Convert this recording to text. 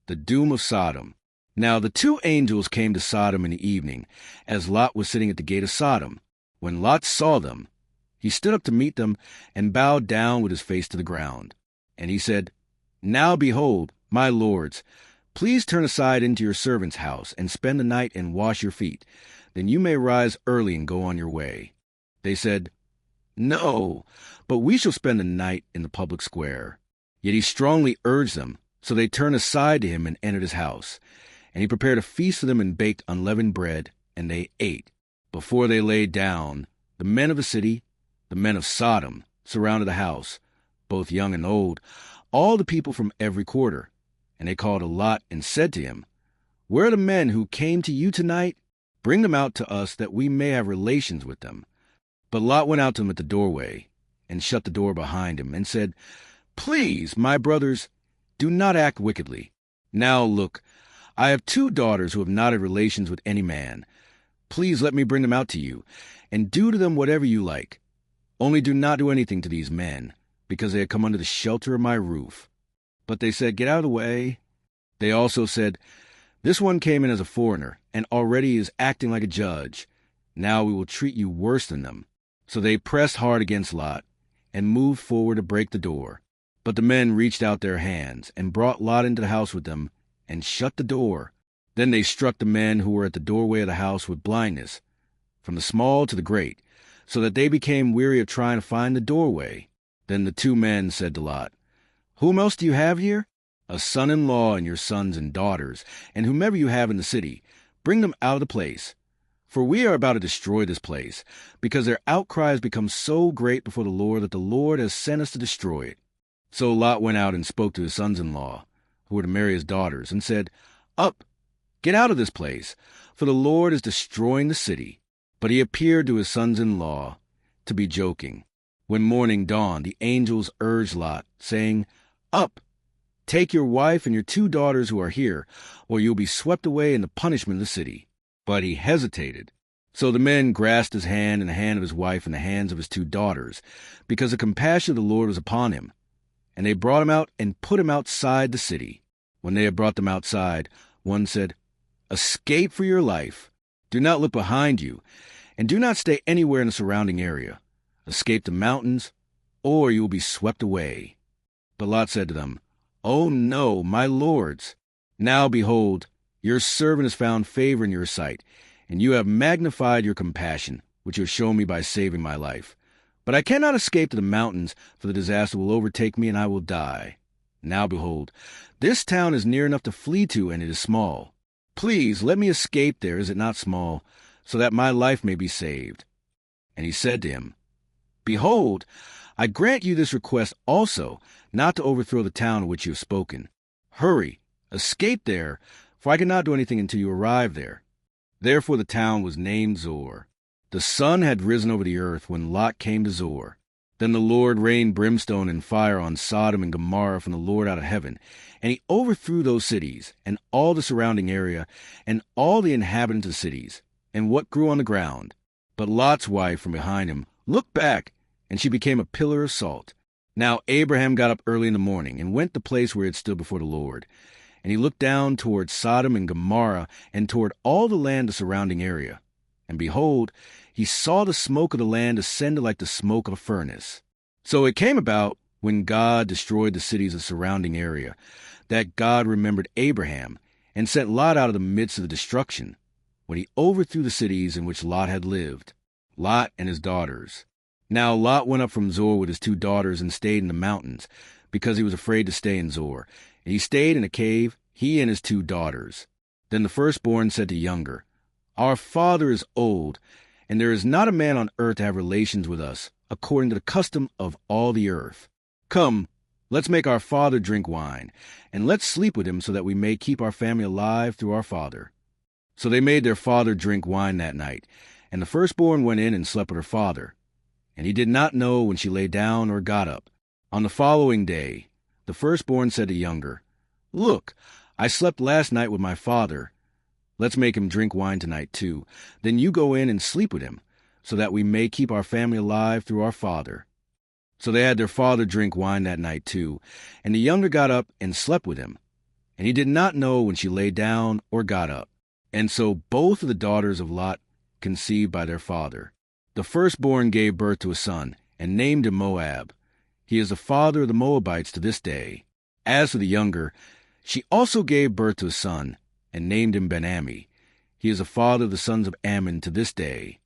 The doom of Sodom. Now the two angels came to Sodom in the evening, as Lot was sitting at the gate of Sodom. When Lot saw them, he stood up to meet them and bowed down with his face to the ground. And he said, Now behold, my lords, please turn aside into your servant's house and spend the night and wash your feet. Then you may rise early and go on your way. They said, No, but we shall spend the night in the public square. Yet he strongly urged them. So they turned aside to him and entered his house. And he prepared a feast for them and baked unleavened bread, and they ate. Before they lay down, the men of the city, the men of Sodom, surrounded the house, both young and old, all the people from every quarter. And they called to Lot and said to him, Where are the men who came to you tonight? Bring them out to us that we may have relations with them. But Lot went out to them at the doorway and shut the door behind him and said, Please, my brothers, do not act wickedly. Now look, I have 2 daughters who have not had relations with any man. Please let me bring them out to you, and do to them whatever you like. Only do not do anything to these men, because they have come under the shelter of my roof. But they said, Get out of the way. They also said, This one came in as a foreigner, and already is acting like a judge. Now we will treat you worse than them. So they pressed hard against Lot, and moved forward to break the door. But the men reached out their hands, and brought Lot into the house with them, and shut the door. Then they struck the men who were at the doorway of the house with blindness, from the small to the great, so that they became weary of trying to find the doorway. Then the 2 men said to Lot, Whom else do you have here? A son-in-law and your sons and daughters, and whomever you have in the city, bring them out of the place. For we are about to destroy this place, because their outcry has become so great before the Lord that the Lord has sent us to destroy it. So Lot went out and spoke to his sons-in-law, who were to marry his daughters, and said, Up, get out of this place, for the Lord is destroying the city. But he appeared to his sons-in-law to be joking. When morning dawned, the angels urged Lot, saying, Up, take your wife and your 2 daughters who are here, or you will be swept away in the punishment of the city. But he hesitated. So the men grasped his hand and the hand of his wife and the hands of his 2 daughters, because the compassion of the Lord was upon him. And they brought him out and put him outside the city. When they had brought them outside, one said, Escape for your life. Do not look behind you, and do not stay anywhere in the surrounding area. Escape the mountains, or you will be swept away. But Lot said to them, Oh no, my lords. Now behold, your servant has found favor in your sight, and you have magnified your compassion, which you have shown me by saving my life. But I cannot escape to the mountains, for the disaster will overtake me, and I will die. Now behold, this town is near enough to flee to, and it is small. Please let me escape there, is it not small, so that my life may be saved. And he said to him, Behold, I grant you this request also, not to overthrow the town of which you have spoken. Hurry, escape there, for I cannot do anything until you arrive there. Therefore the town was named Zor. The sun had risen over the earth when Lot came to Zor. Then the Lord rained brimstone and fire on Sodom and Gomorrah from the Lord out of heaven, and he overthrew those cities, and all the surrounding area, and all the inhabitants of the cities, and what grew on the ground. But Lot's wife from behind him looked back, and she became a pillar of salt. Now Abraham got up early in the morning, and went to the place where he had stood before the Lord. And he looked down toward Sodom and Gomorrah, and toward all the land of the surrounding area. And behold, he saw the smoke of the land ascend like the smoke of a furnace. So it came about, when God destroyed the cities of the surrounding area, that God remembered Abraham, and sent Lot out of the midst of the destruction, when he overthrew the cities in which Lot had lived, Lot and his daughters. Now Lot went up from Zor with his 2 daughters and stayed in the mountains, because he was afraid to stay in Zor. And he stayed in a cave, he and his 2 daughters. Then the firstborn said to younger, Our father is old, and there is not a man on earth to have relations with us, according to the custom of all the earth. Come, let's make our father drink wine, and let's sleep with him so that we may keep our family alive through our father. So they made their father drink wine that night, and the firstborn went in and slept with her father. And he did not know when she lay down or got up. On the following day, the firstborn said to younger, Look, I slept last night with my father. Let's make him drink wine tonight too. Then you go in and sleep with him, so that we may keep our family alive through our father. So they had their father drink wine that night too, and the younger got up and slept with him. and he did not know when she lay down or got up. And so both of the daughters of Lot conceived by their father. The firstborn gave birth to a son, and named him Moab. He is the father of the Moabites to this day. As for the younger, she also gave birth to a son, and named him Ben-Ammi. He is the father of the sons of Ammon to this day.